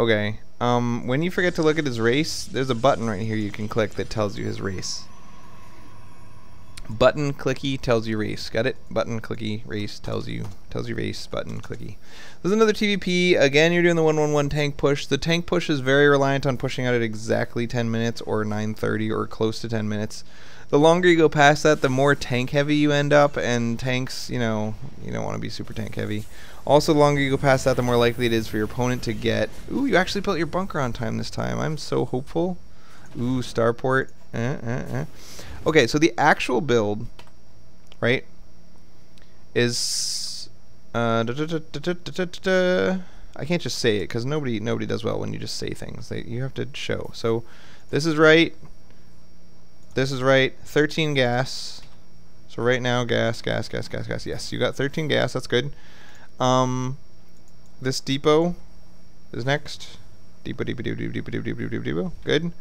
Okay. When you forget to look at his race, there's a button right here you can click that tells you his race. Button clicky tells you race. Got it? Button clicky race tells you race. Button clicky. There's another TVP. Again, you're doing the 111 tank push. The tank push is very reliant on pushing out at exactly 10 minutes or 9:30 or close to 10 minutes. The longer you go past that, the more tank heavy you end up, and tanks, you know, you don't want to be super tank heavy. Also, the longer you go past that, the more likely it is for your opponent to get... Ooh, you actually built your bunker on time this time. I'm so hopeful. Ooh, starport. Okay, so the actual build, right, is... I can't just say it, because nobody does well when you just say things. You have to show. So, this is right. This is right. 13 gas. So right now, gas. Yes, you got 13 gas. That's good. This depot is next. Depot. Good.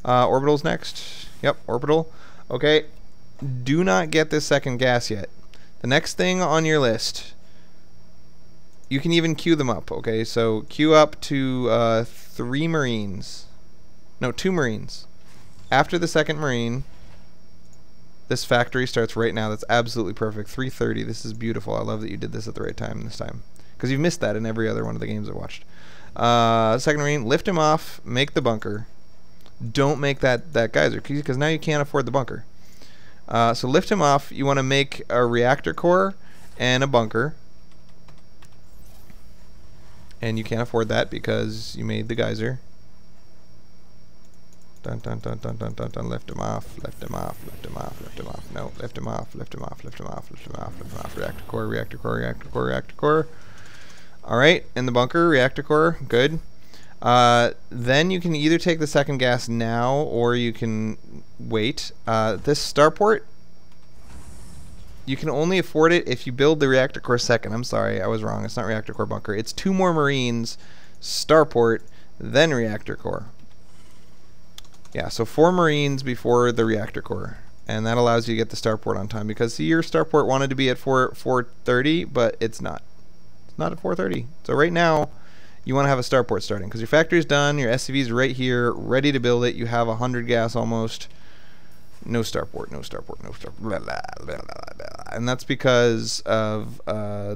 Orbital's next. Yep, orbital. Okay. Do not get this second gas yet. The next thing on your list, you can even queue them up. Okay, so queue up to 3 Marines. No, 2 Marines. After the second Marine, this factory starts right now. That's absolutely perfect. 3:30. This is beautiful. I love that you did this at the right time this time, because you've missed that in every other one of the games I watched. Second Marine, lift him off, make the bunker. Don't make that geyser, because now you can't afford the bunker. So lift him off. You want to make a reactor core and a bunker. And you can't afford that because you made the geyser. Dun, lift him off, lift him off. No, lift him off. Reactor core. Alright, in the bunker, reactor core, good. Then you can either take the second gas now, or you can wait. This starport, you can only afford it if you build the reactor core second. I'm sorry, I was wrong. It's not reactor core bunker. It's 2 more Marines, starport, then reactor core. Yeah, so 4 Marines before the reactor core, and that allows you to get the starport on time, because see, your starport wanted to be at 4:30, but it's not. It's not at 4:30. So right now, you want to have a starport starting, because your factory's done, your SCV's right here, ready to build it. You have 100 gas almost. No starport. Blah, blah, blah, blah. And that's because of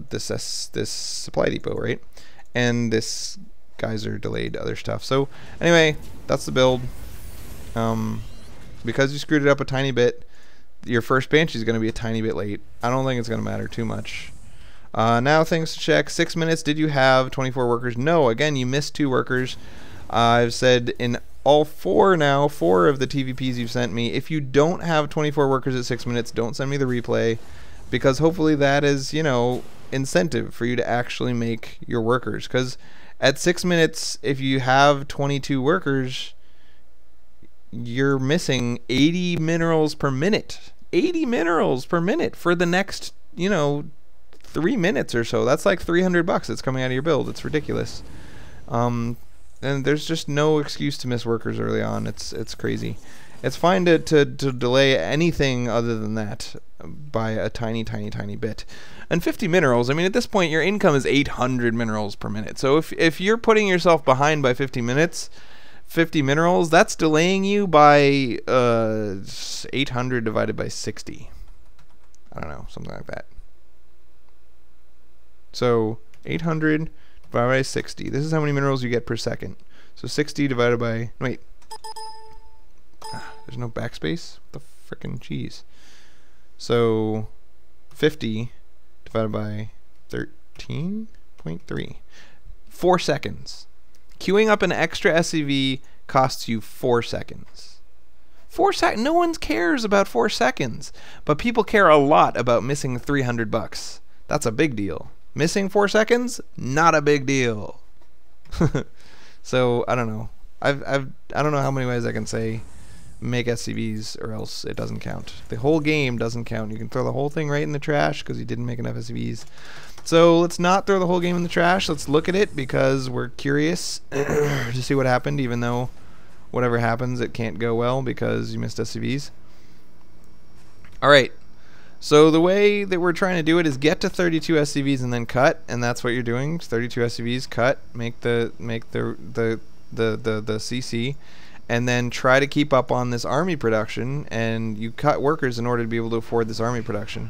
this supply depot, right? And this geyser delayed other stuff. So anyway, that's the build. Because you screwed it up a tiny bit, your first Banshee is going to be a tiny bit late. I don't think it's going to matter too much. Now things to check. 6 minutes. Did you have 24 workers? No. Again, you missed 2 workers. I've said in all 4 of the TVPs you've sent me, if you don't have 24 workers at 6 minutes, don't send me the replay, because hopefully that is, you know, incentive for you to actually make your workers. Because at 6 minutes, if you have 22 workers, you're missing 80 minerals per minute. 80 minerals per minute for the next, you know, 3 minutes or so. That's like $300 that's coming out of your build. It's ridiculous. And there's just no excuse to miss workers early on. It's crazy. It's fine to delay anything other than that by a tiny bit. And 50 minerals, I mean, at this point your income is 800 minerals per minute. So if you're putting yourself behind by 50 minerals, that's delaying you by 800 divided by 60. I don't know, something like that. So 800 divided by 60. This is how many minerals you get per second. So 60 divided by... Wait. There's no backspace? What the frickin' cheese? So 50 divided by 13.3. 4 seconds. Queuing up an extra SCV costs you 4 seconds. 4 seconds. No one cares about 4 seconds, but people care a lot about missing $300. That's a big deal. Missing 4 seconds, not a big deal. So I don't know. I don't know how many ways I can say make SCVs or else it doesn't count. The whole game doesn't count. You can throw the whole thing right in the trash because you didn't make enough SCVs. So let's not throw the whole game in the trash. Let's look at it because we're curious to see what happened, even though whatever happens, it can't go well because you missed SCVs. Alright, So the way that we're trying to do it is get to 32 SCVs and then cut, and that's what you're doing. 32 SCVs, cut, make the CC, and then try to keep up on this army production. And you cut workers in order to be able to afford this army production.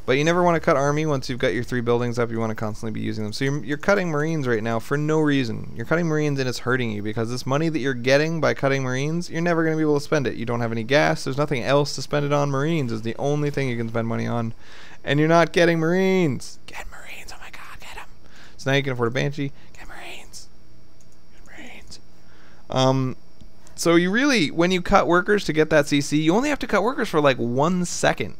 But you never want to cut army once you've got your 3 buildings up. You want to constantly be using them. So you're cutting Marines right now for no reason. You're cutting Marines and it's hurting you because this money that you're getting by cutting Marines, you're never going to be able to spend it. You don't have any gas. There's nothing else to spend it on. Marines is the only thing you can spend money on. And you're not getting Marines. Get Marines. Oh my god, get them. So now you can afford a Banshee. Get Marines. Get Marines. So you really, when you cut workers to get that CC, you only have to cut workers for like 1 second.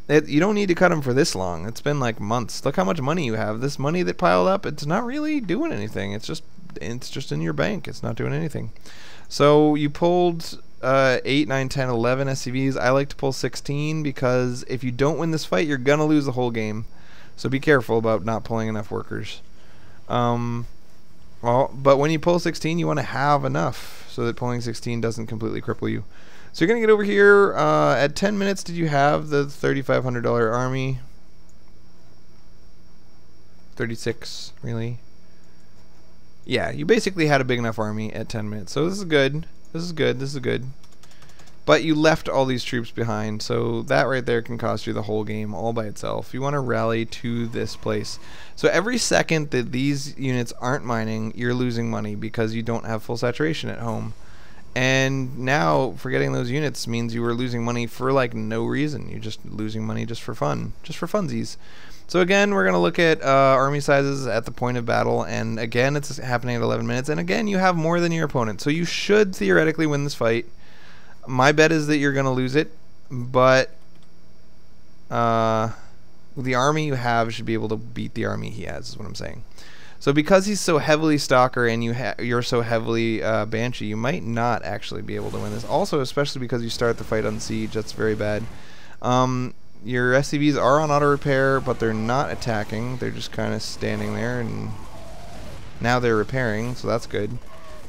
You don't need to cut them for this long. It's been like months. Look how much money you have. This money that piled up, it's not really doing anything. It's just in your bank. It's not doing anything. So you pulled 8, 9, 10, 11 SCVs. I like to pull 16 because if you don't win this fight, you're going to lose the whole game. So be careful about not pulling enough workers. Well, but when you pull 16, you want to have enough so that pulling 16 doesn't completely cripple you. So you're going to get over here. At 10 minutes, did you have the $3,500 army? 36, really? Yeah, you basically had a big enough army at 10 minutes. So this is good. This is good. This is good. But you left all these troops behind, so that right there can cost you the whole game all by itself. You want to rally to this place. So every second that these units aren't mining, you're losing money because you don't have full saturation at home. And now forgetting those units means you were losing money for like no reason. You're just losing money just for fun, just for funsies. So again, we're going to look at army sizes at the point of battle, and again it's happening at 11 minutes, and again you have more than your opponent, so you should theoretically win this fight. My bet is that you're going to lose it, but the army you have should be able to beat the army he has, is what I'm saying. So because he's so heavily Stalker and you're so heavily Banshee, you might not actually be able to win this. Also, especially because you start the fight on siege, that's very bad. Your SCVs are on auto repair, but they're not attacking. They're just kind of standing there, and now they're repairing, so that's good.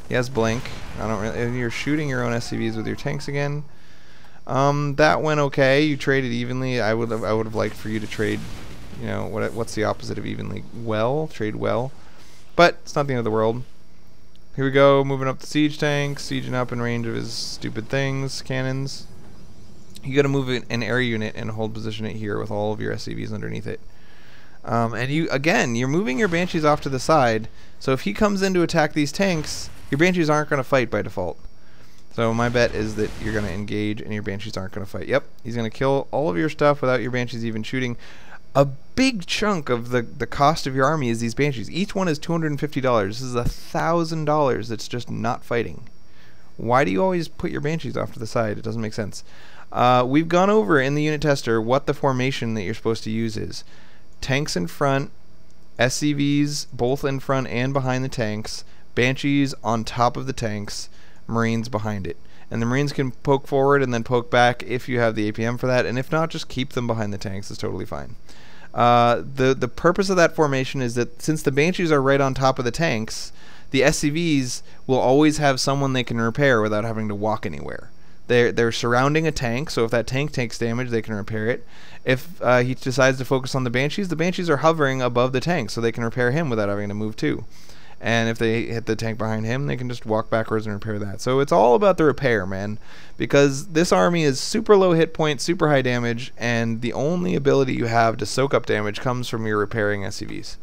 He has blink. I don't really. You're shooting your own SCVs with your tanks again. That went okay. You traded evenly. I would have liked for you to trade. You know what's the opposite of evenly? Well, trade well. But it's not the end of the world. Here we go, moving up the siege tanks, sieging up in range of his stupid things, cannons. You got to move an air unit and hold position it here with all of your SCVs underneath it. And you're moving your Banshees off to the side. So if he comes in to attack these tanks, your Banshees aren't going to fight by default. So my bet is that you're going to engage and your Banshees aren't going to fight. Yep, he's going to kill all of your stuff without your Banshees even shooting. A big chunk of the cost of your army is these Banshees. Each one is $250. This is $1,000 that's just not fighting. Why do you always put your Banshees off to the side? It doesn't make sense. We've gone over in the unit tester what the formation that you're supposed to use is. Tanks in front, SCVs both in front and behind the tanks, Banshees on top of the tanks, Marines behind it. And the Marines can poke forward and then poke back if you have the APM for that, and if not, just keep them behind the tanks. It's totally fine. The purpose of that formation is that since the Banshees are right on top of the tanks, the SCVs will always have someone they can repair without having to walk anywhere. They're surrounding a tank, so if that tank takes damage, they can repair it. If he decides to focus on the Banshees are hovering above the tank, so they can repair him without having to move too. And if they hit the tank behind him, they can just walk backwards and repair that. So it's all about the repair, man. Because this army is super low hit points, super high damage, and the only ability you have to soak up damage comes from your repairing SCVs.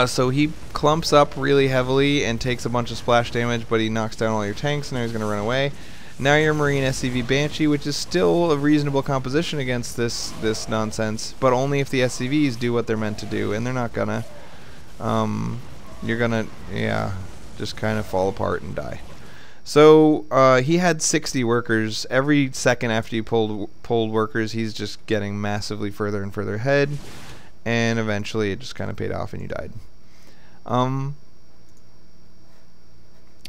So he clumps up really heavily and takes a bunch of splash damage, but he knocks down all your tanks, and now he's going to run away. Now your Marine SCV Banshee, which is still a reasonable composition against this nonsense, but only if the SCVs do what they're meant to do, and they're not gonna. You're gonna, yeah, just kind of fall apart and die. So he had 60 workers. Every second after you pulled workers, he's just getting massively further and further ahead, and eventually it just kind of paid off and you died.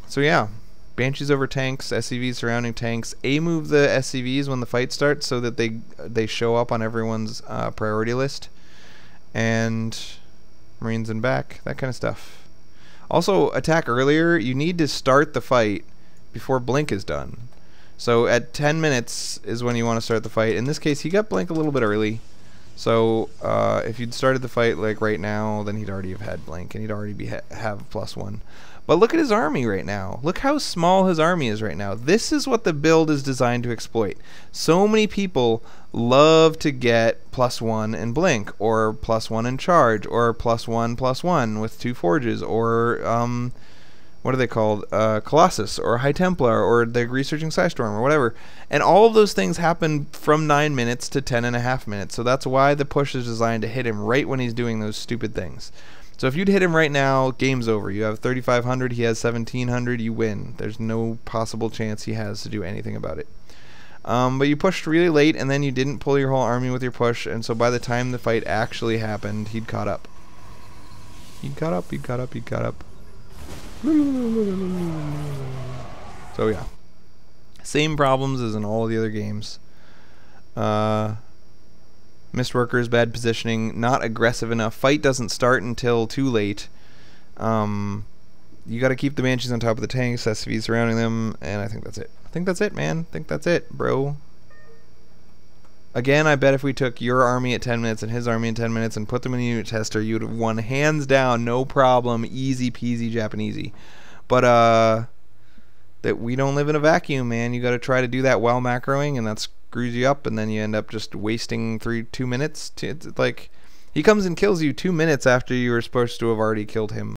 So yeah, Banshees over tanks, SCVs surrounding tanks. A-move the SCVs when the fight starts so that they show up on everyone's priority list, and Marines in back, that kind of stuff. Also, attack earlier. You need to start the fight before blink is done. So at 10 minutes is when you want to start the fight. In this case, he got blink a little bit early. So if you'd started the fight like right now, then he'd already have had blink, and he'd already have +1. But look at his army right now. Look how small his army is right now. This is what the build is designed to exploit. So many people love to get +1 in blink, or +1 in charge, or +1/+1 with 2 forges, or what are they called? Colossus, or High Templar, or the Researching Psystorm, or whatever. And all of those things happen from 9 minutes to 10.5 minutes. So that's why the push is designed to hit him right when he's doing those stupid things. So if you'd hit him right now, game's over. You have 3,500, he has 1,700, you win. There's no possible chance he has to do anything about it. But you pushed really late, and then you didn't pull your whole army with your push, and so by the time the fight actually happened, he'd caught up. He'd caught up. So yeah. Same problems as in all of the other games. Missed workers, bad positioning, not aggressive enough. Fight doesn't start until too late. You got to keep the Banshees on top of the tanks, SCVs surrounding them, and I think that's it. I think that's it, man. I think that's it, bro. Again, I bet if we took your army at 10 minutes and his army in 10 minutes and put them in a unit tester, you would have won hands down, no problem, easy peasy Japanesey. But that we don't live in a vacuum, man. You got to try to do that while macroing, and that screws you up, and then you end up just wasting 2 minutes. Like, he comes and kills you 2 minutes after you were supposed to have already killed him.